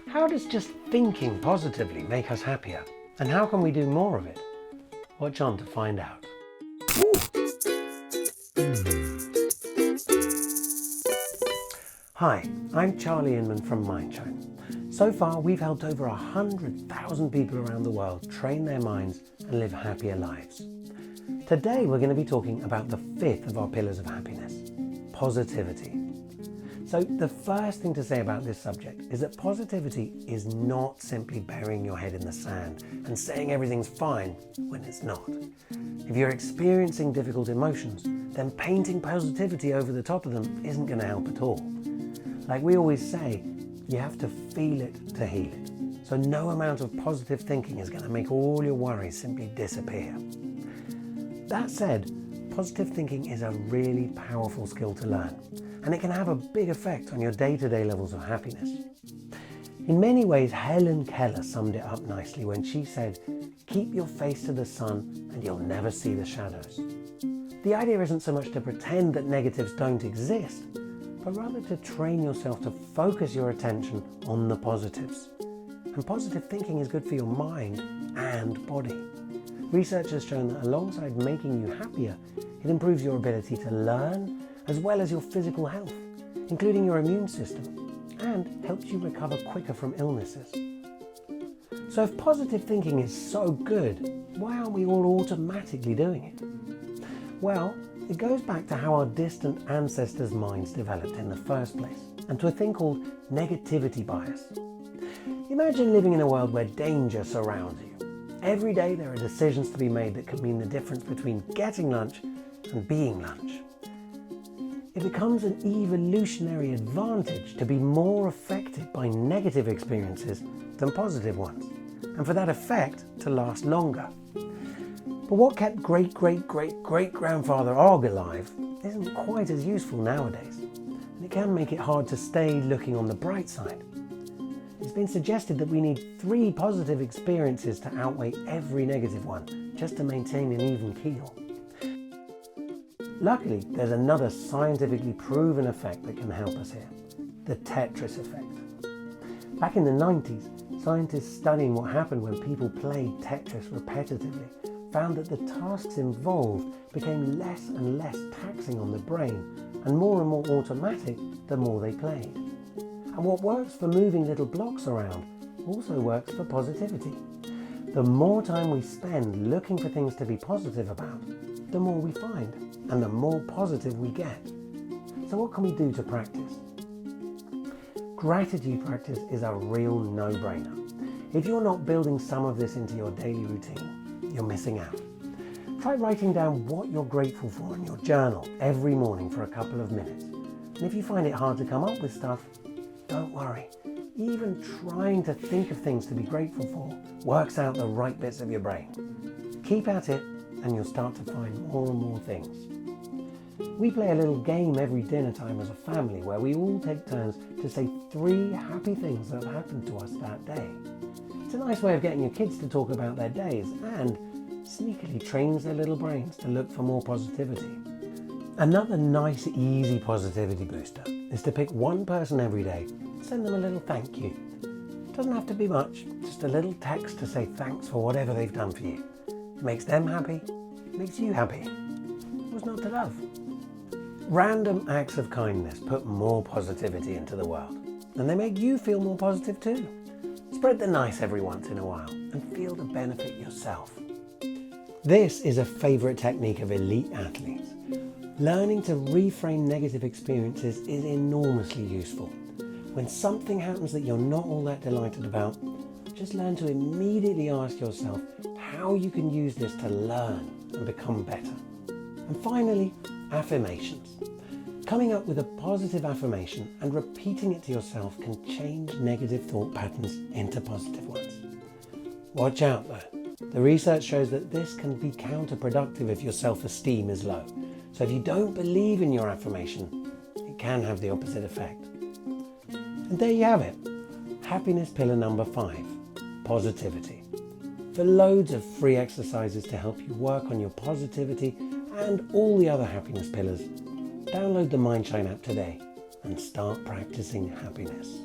How does just thinking positively make us happier? And how can we do more of it? Watch on to find out. Hi, I'm Charlie Inman from Mindshine. So far, we've helped over 100,000 people around the world train their minds and live happier lives. Today, we're going to be talking about the fifth of our pillars of happiness, positivity. So the first thing to say about this subject is that positivity is not simply burying your head in the sand and saying everything's fine when it's not. If you're experiencing difficult emotions, then painting positivity over the top of them isn't going to help at all. Like we always say, you have to feel it to heal it. So no amount of positive thinking is going to make all your worries simply disappear. That said, positive thinking is a really powerful skill to learn, and it can have a big effect on your day-to-day levels of happiness. In many ways, Helen Keller summed it up nicely when she said, "Keep your face to the sun and you'll never see the shadows." The idea isn't so much to pretend that negatives don't exist, but rather to train yourself to focus your attention on the positives. And positive thinking is good for your mind and body. Research has shown that alongside making you happier, it improves your ability to learn, as well as your physical health, including your immune system, and helps you recover quicker from illnesses. So if positive thinking is so good, why aren't we all automatically doing it? Well, it goes back to how our distant ancestors' minds developed in the first place, and to a thing called negativity bias. Imagine living in a world where danger surrounds you. Every day there are decisions to be made that can mean the difference between getting lunch and being lunch. It becomes an evolutionary advantage to be more affected by negative experiences than positive ones, and for that effect to last longer. But what kept great-great-great-great-grandfather Og alive isn't quite as useful nowadays, and it can make it hard to stay looking on the bright side. It's been suggested that we need 3 positive experiences to outweigh every negative one, just to maintain an even keel. Luckily, there's another scientifically proven effect that can help us here, the Tetris Effect. Back in the 90s, scientists studying what happened when people played Tetris repetitively found that the tasks involved became less and less taxing on the brain and more automatic the more they played. And what works for moving little blocks around also works for positivity. The more time we spend looking for things to be positive about, the more we find, and the more positive we get. So what can we do to practice? Gratitude practice is a real no-brainer. If you're not building some of this into your daily routine, you're missing out. Try writing down what you're grateful for in your journal every morning for a couple of minutes. And if you find it hard to come up with stuff, don't worry. Even trying to think of things to be grateful for works out the right bits of your brain. Keep at it and you'll start to find more and more things. We play a little game every dinner time as a family where we all take turns to say 3 happy things that have happened to us that day. It's a nice way of getting your kids to talk about their days and sneakily trains their little brains to look for more positivity. Another nice, easy positivity booster is to pick one person every day and send them a little thank you. It doesn't have to be much, just a little text to say thanks for whatever they've done for you. It makes them happy, it makes you happy. What's not to love? Random acts of kindness put more positivity into the world, and they make you feel more positive too. Spread the nice every once in a while and feel the benefit yourself. This is a favourite technique of elite athletes. Learning to reframe negative experiences is enormously useful. When something happens that you're not all that delighted about, just learn to immediately ask yourself how you can use this to learn and become better. And finally, affirmations. Coming up with a positive affirmation and repeating it to yourself can change negative thought patterns into positive ones. Watch out though. The research shows that this can be counterproductive if your self-esteem is low. So if you don't believe in your affirmation, it can have the opposite effect. And there you have it. Happiness pillar number 5, positivity. For loads of free exercises to help you work on your positivity and all the other happiness pillars, download the Mindshine app today and start practicing happiness.